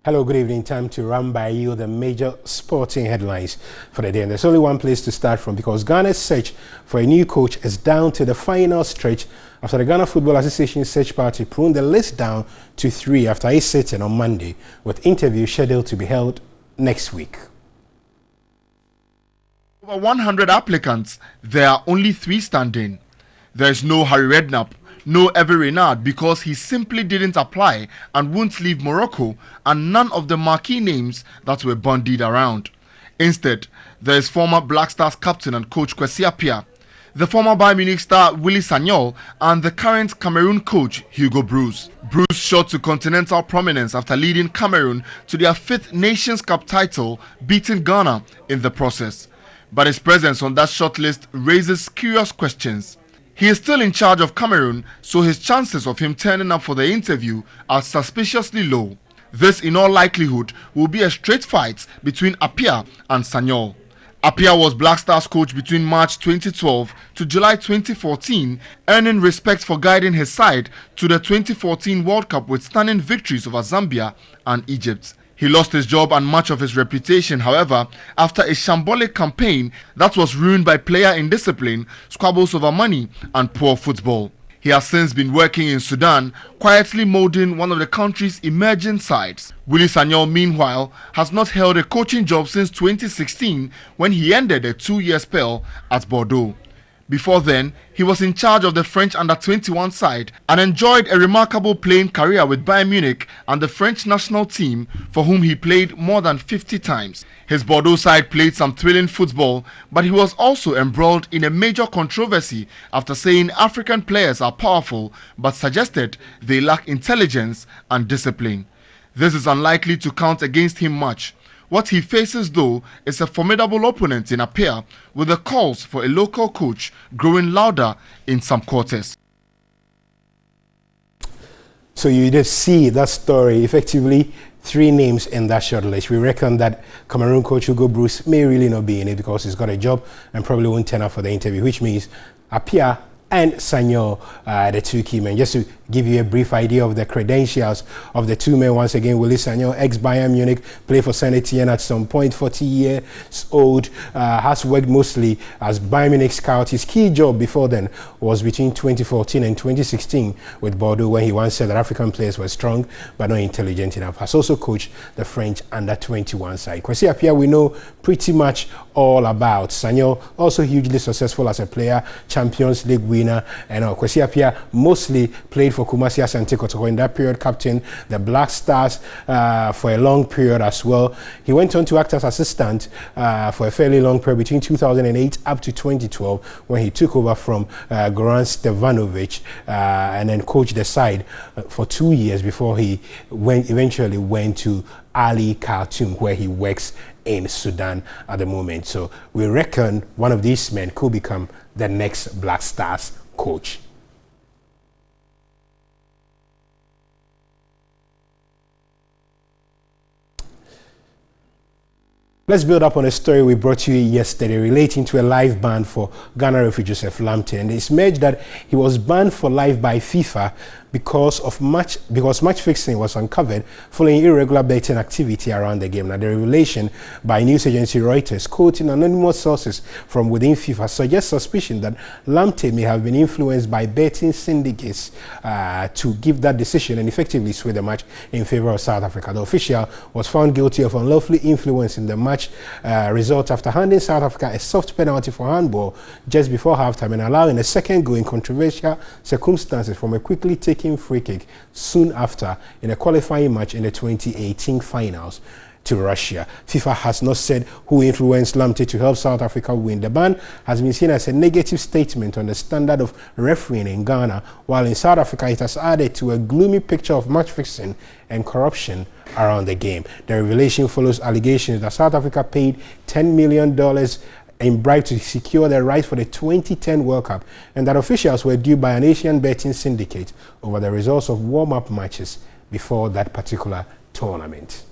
Hello, good evening. Time to run by you the major sporting headlines for the day. And there's only one place to start from because Ghana's search for a new coach is down to the final stretch after the Ghana Football Association search party pruned the list down to 3 after a sitting on Monday, with interviews scheduled to be held next week. Over 100 applicants, there are only 3 standing. There is no Harry Redknapp, no Evie Renard because he simply didn't apply and won't leave Morocco, and none of the marquee names that were bandied around. Instead, there is former Black Stars captain and coach Kwesi Appiah, the former Bayern Munich star Willy Sagnol, and the current Cameroon coach Hugo Broos. Broos shot to continental prominence after leading Cameroon to their 5th Nations Cup title, beating Ghana in the process. But his presence on that shortlist raises curious questions. He is still in charge of Cameroon, so his chances of him turning up for the interview are suspiciously low. This, in all likelihood, will be a straight fight between Appiah and Sagnol. Appiah was Black Stars coach between March 2012 to July 2014, earning respect for guiding his side to the 2014 World Cup with stunning victories over Zambia and Egypt. He lost his job and much of his reputation, however, after a shambolic campaign that was ruined by player indiscipline, squabbles over money, and poor football. He has since been working in Sudan, quietly molding one of the country's emerging sides. Willy Sagnol, meanwhile, has not held a coaching job since 2016 when he ended a 2-year spell at Bordeaux. Before then, he was in charge of the French under-21 side and enjoyed a remarkable playing career with Bayern Munich and the French national team, for whom he played more than 50 times. His Bordeaux side played some thrilling football, but he was also embroiled in a major controversy after saying African players are powerful but suggested they lack intelligence and discipline. This is unlikely to count against him much. What he faces, though, is a formidable opponent in Appiah, with the calls for a local coach growing louder in some quarters. So you just see that story, effectively 3 names in that shortlist. We reckon that Cameroon coach Hugo Broos may really not be in it because he's got a job and probably won't turn up for the interview, which means Appiah and Sagnol, the 2 key men. Just to give you a brief idea of the credentials of the 2 men, once again, Willy Sagnol, ex-Bayern Munich, played for Saint Etienne at some point, 40 years old, has worked mostly as Bayern Munich scout. His key job before then was between 2014 and 2016 with Bordeaux, when he once said that African players were strong but not intelligent enough. Has also coached the French under-21 side. Kwesi Appiah we know pretty much all about. Sagnol also hugely successful as a player, Champions League winner, and Kwesi Appiah mostly played for Kumasi Asante Kotoko, in that period captain the Black Stars for a long period as well. He went on to act as assistant for a fairly long period between 2008 up to 2012, when he took over from Goran Stevanovic and then coached the side for 2 years before he eventually went to Ali Khartoum, where he works in Sudan at the moment. So we reckon one of these men could become the next Black Stars coach. Let's build up on a story we brought you yesterday relating to a live ban for Ghana referee Joseph Lamptey, and it's emerged that he was banned for life by FIFA because match fixing was uncovered following irregular betting activity around the game. Now, the revelation by news agency Reuters, quoting anonymous sources from within FIFA, suggests suspicion that Lamptey may have been influenced by betting syndicates to give that decision and effectively sway the match in favor of South Africa. The official was found guilty of unlawfully influencing the match result after handing South Africa a soft penalty for handball just before halftime and allowing a second goal in controversial circumstances from a quickly taken free kick soon after in a qualifying match in the 2018 finals to Russia. FIFA has not said who influenced Lamptey to help South Africa win. The ban has been seen as a negative statement on the standard of refereeing in Ghana, while in South Africa it has added to a gloomy picture of match fixing and corruption around the game. The revelation follows allegations that South Africa paid $10 million in bribe to secure the rights for the 2010 World Cup, and that officials were due by an Asian betting syndicate over the results of warm-up matches before that particular tournament.